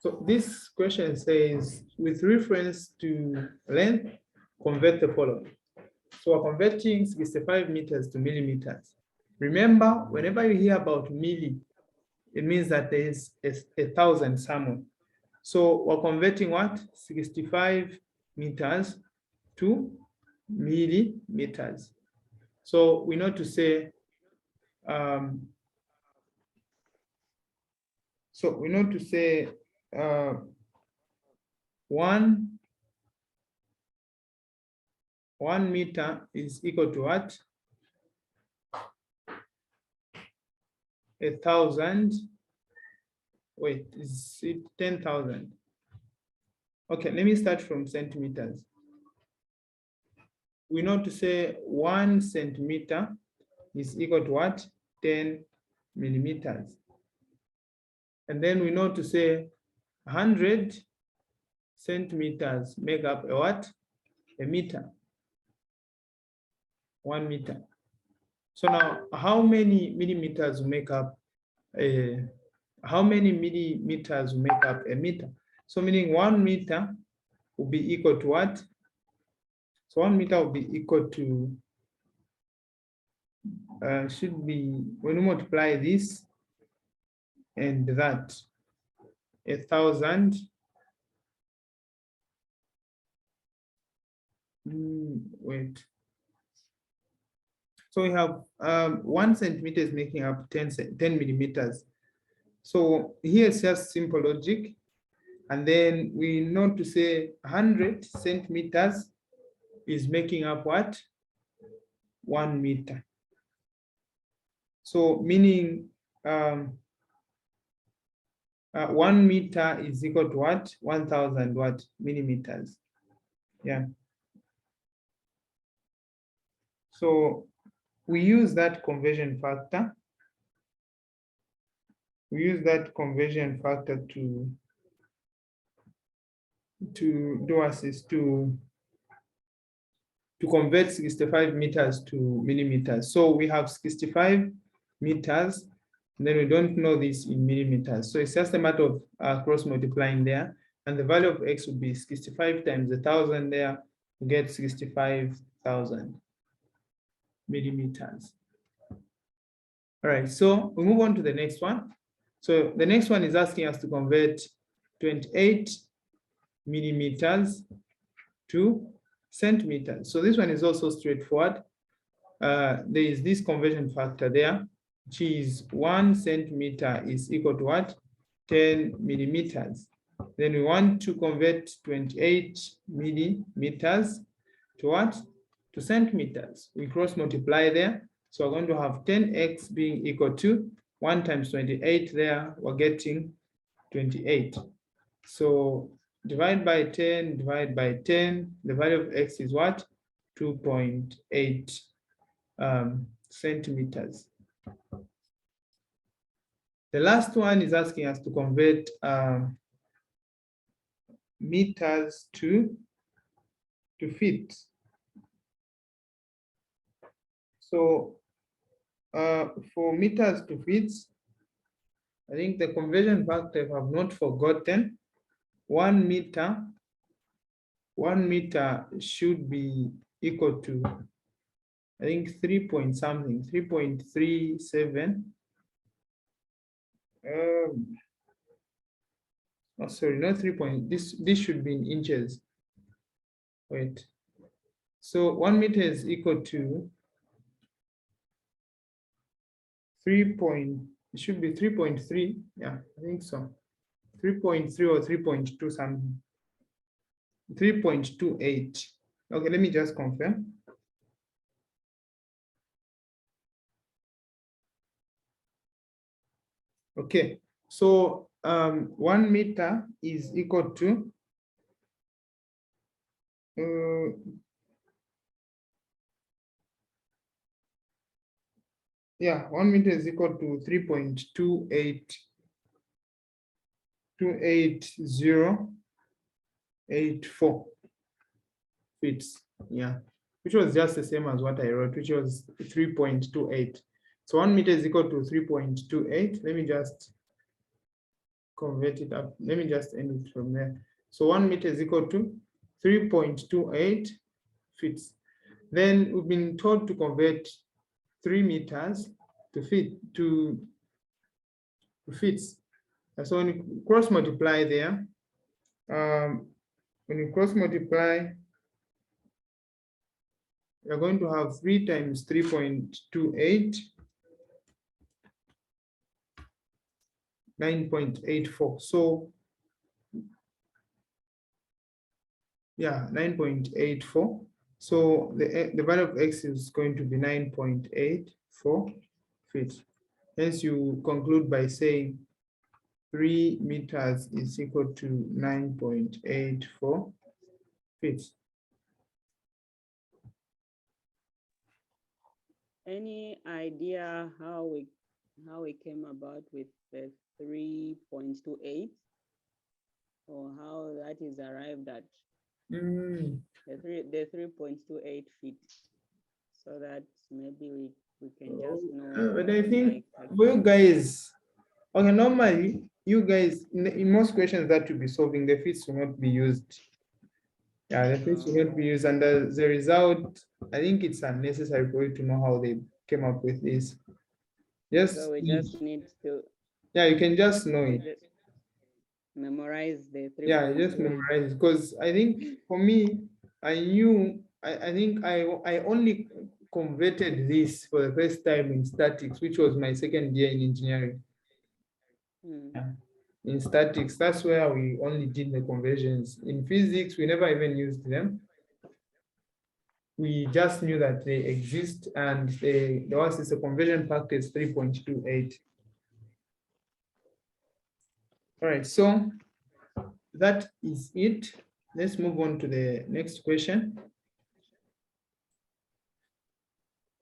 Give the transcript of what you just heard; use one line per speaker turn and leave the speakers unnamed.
So this question says, with reference to length, convert the following. So we're converting 65 meters to millimeters. Remember, whenever you hear about milli, it means that there is a 1,000 somewhere. So we're converting what? 65 meters to millimeters. So we know to say, one meter is equal to what? 1,000. Wait, is it 10,000? Okay, let me start from centimeters. We know to say 1 centimeter is equal to what? 10 millimeters. And then we know to say 100 centimeters make up a what? A meter. 1 meter. So now, how many millimeters make up a meter? So meaning 1 meter will be equal to what? So 1 meter will be equal to, should be, when we multiply this and that, 1,000. Wait. So we have 1 centimeter is making up 10 millimeters. So here it's just simple logic. And then we know to say 100 centimeters is making up what? 1 meter. So meaning 1 meter is equal to what? 1,000 what? Millimeters. Yeah. So we use that conversion factor. We use that conversion factor to do assist to convert 65 meters to millimeters. So we have 65 meters, and then we don't know this in millimeters. So it's just a matter of cross multiplying there. And the value of x would be 65 times 1,000 there, we get 65,000 millimeters. All right, so we move on to the next one. So the next one is asking us to convert 28 millimeters to centimeters. So this one is also straightforward. There is this conversion factor there, which is 1 centimeter is equal to what? 10 millimeters. Then we want to convert 28 millimeters to what? To centimeters. We cross multiply there. So we're going to have 10x being equal to 1 times 28 there, we're getting 28. So divide by 10, divide by 10, the value of x is what? 2.8 centimeters. The last one is asking us to convert meters to feet. So for meters to feet, I think the conversion factor, if I've not forgotten, 1 meter should be equal to, I think 3.37. Oh, sorry, not 3 point. This should be in inches. Wait. So 1 meter is equal to 3 point. It should be 3.3. Yeah, I think so. 3.3 or 3.2 something. 3.28. Okay, let me just confirm. Okay, so 1 meter is equal to 1 meter is equal to 3.28084 feet. Yeah, which was just the same as what I wrote, which was 3.28. So 1 meter is equal to 3.28. Let me just convert it up. Let me just end it from there. So 1 meter is equal to 3.28 feet. Then we've been told to convert 3 meters to feet to feet. So when you cross multiply there, when you cross multiply, you're going to have 3 times 3.28, 9.84. So yeah, 9.84. So the value of x is going to be 9.84 feet. Hence you conclude by saying 3 meters is equal to 9.84 feet.
Any idea how we came about with the 3.28, or how that is arrived at? The 3.28 feet, so that maybe we can just know.
But I think you guys, okay, normally you guys in most questions that you'll be solving, the feet will not be used. Yeah, the feet will not be used, and as a result, I think it's unnecessary for you to know how they came up with this. Yes.
So we just need to.
Yeah, you can just know it.
Memorize the 3.
Yeah, just memorize, because I think for me, I knew, I think I only converted this for the first time in statics, which was my second year in engineering. Yeah. In statics, that's where we only did the conversions. In physics, we never even used them. We just knew that they exist, and the ones is a conversion factor is 3.28. All right, so that is it. Let's move on to the next question.